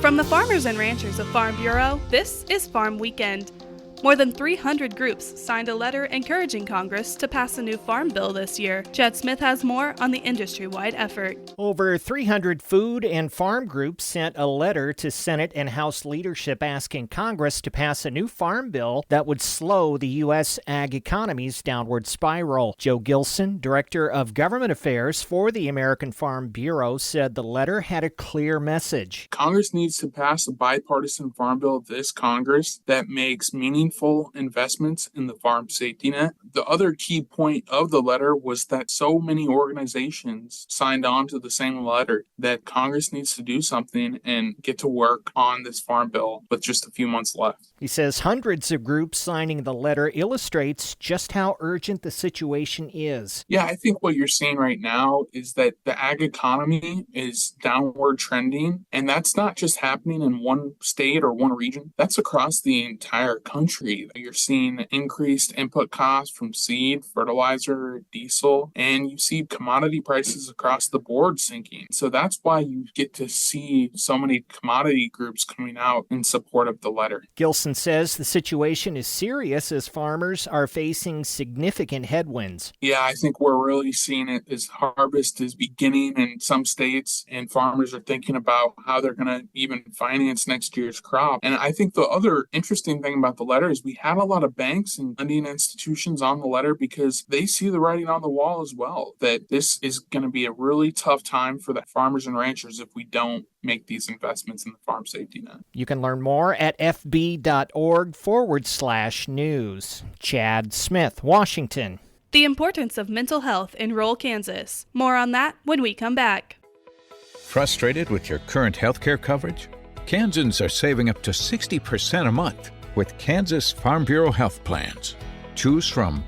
From the farmers and ranchers of Farm Bureau, this is Farm Weekend. More than 300 groups signed a letter encouraging Congress to pass a new farm bill this year. Chad Smith has more on the industry-wide effort. Over 300 food and farm groups sent a letter to Senate and House leadership asking Congress to pass a new farm bill that would slow the U.S. ag economy's downward spiral. Joe Gilson, Director of Government Affairs for the American Farm Bureau, said the letter had a clear message. Congress needs to pass a bipartisan farm bill this Congress that makes meaningful investments in the farm safety net. The other key point of the letter was that so many organizations signed on to the same letter that Congress needs to do something and get to work on this farm bill with just a few months left. He says hundreds of groups signing the letter illustrates just how urgent the situation is. Yeah, I think what you're seeing right now is that the ag economy is downward trending, and that's not just happening in one state or one region. That's across the entire country. You're seeing increased input costs from seed, fertilizer, diesel, and you see commodity prices across the board sinking. So that's why you get to see so many commodity groups coming out in support of the letter. Gilson says the situation is serious as farmers are facing significant headwinds. Yeah, I think we're really seeing it as harvest is beginning in some states, and farmers are thinking about how they're going to even finance next year's crop. And I think the other interesting thing about the letter is we had a lot of banks and lending institutions on the letter because they see the writing on the wall as well, that this is going to be a really tough time for the farmers and ranchers if we don't make these investments in the farm safety net. You can learn more at fb.org/news. Chad Smith, Washington. The importance of mental health in rural Kansas. More on that when we come back. Frustrated with your current healthcare coverage? Kansans are saving up to 60% a month with Kansas Farm Bureau health plans. Choose from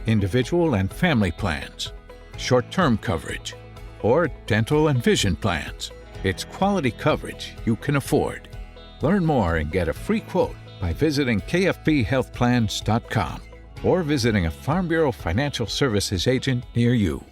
individual and family plans, short-term coverage, or dental and vision plans. It's quality coverage you can afford. Learn more and get a free quote by visiting kfbhealthplans.com or visiting a Farm Bureau Financial Services agent near you.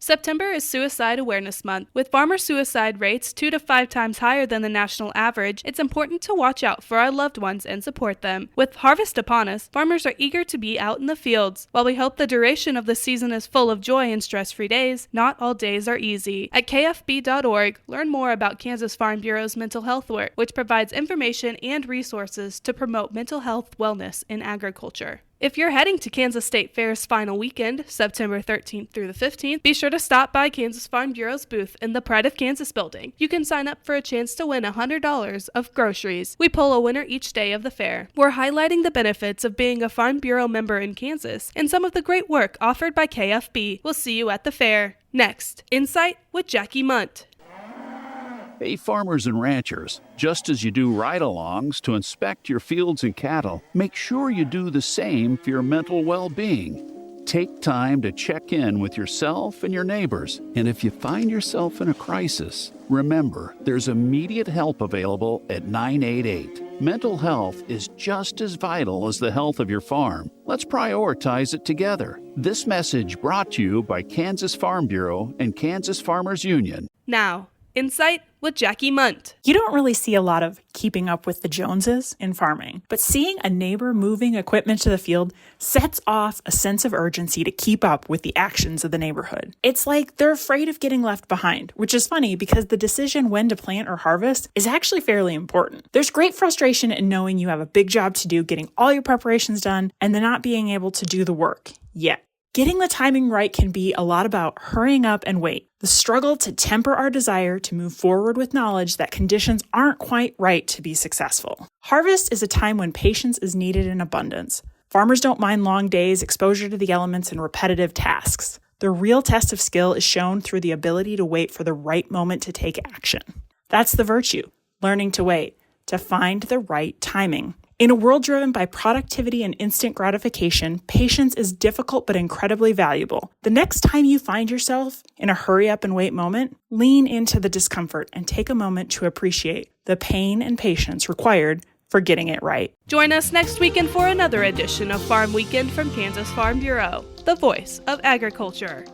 September is Suicide Awareness Month. With farmer suicide rates 2 to 5 times higher than the national average, it's important to watch out for our loved ones and support them. With harvest upon us, farmers are eager to be out in the fields. While we hope the duration of the season is full of joy and stress-free days, not all days are easy. At KFB.org, learn more about Kansas Farm Bureau's mental health work, which provides information and resources to promote mental health wellness in agriculture. If you're heading to Kansas State Fair's final weekend, September 13th through the 15th, be sure to stop by Kansas Farm Bureau's booth in the Pride of Kansas building. You can sign up for a chance to win $100 of groceries. We pull a winner each day of the fair. We're highlighting the benefits of being a Farm Bureau member in Kansas and some of the great work offered by KFB. We'll see you at the fair. Next, Insight with Jackie Munt. Hey, farmers and ranchers, just as you do ride-alongs to inspect your fields and cattle, make sure you do the same for your mental well-being. Take time to check in with yourself and your neighbors. And if you find yourself in a crisis, remember, there's immediate help available at 988. Mental health is just as vital as the health of your farm. Let's prioritize it together. This message brought to you by Kansas Farm Bureau and Kansas Farmers Union. Now, Insight with Jackie Munt. You don't really see a lot of keeping up with the Joneses in farming, but seeing a neighbor moving equipment to the field sets off a sense of urgency to keep up with the actions of the neighborhood. It's like they're afraid of getting left behind, which is funny because the decision when to plant or harvest is actually fairly important. There's great frustration in knowing you have a big job to do, getting all your preparations done, and then not being able to do the work yet. Getting the timing right can be a lot about hurrying up and wait. The struggle to temper our desire to move forward with knowledge that conditions aren't quite right to be successful. Harvest is a time when patience is needed in abundance. Farmers don't mind long days, exposure to the elements, and repetitive tasks. The real test of skill is shown through the ability to wait for the right moment to take action. That's the virtue, learning to wait, to find the right timing. In a world driven by productivity and instant gratification, patience is difficult but incredibly valuable. The next time you find yourself in a hurry up and wait moment, lean into the discomfort and take a moment to appreciate the pain and patience required for getting it right. Join us next weekend for another edition of Farm Weekend from Kansas Farm Bureau, the voice of agriculture.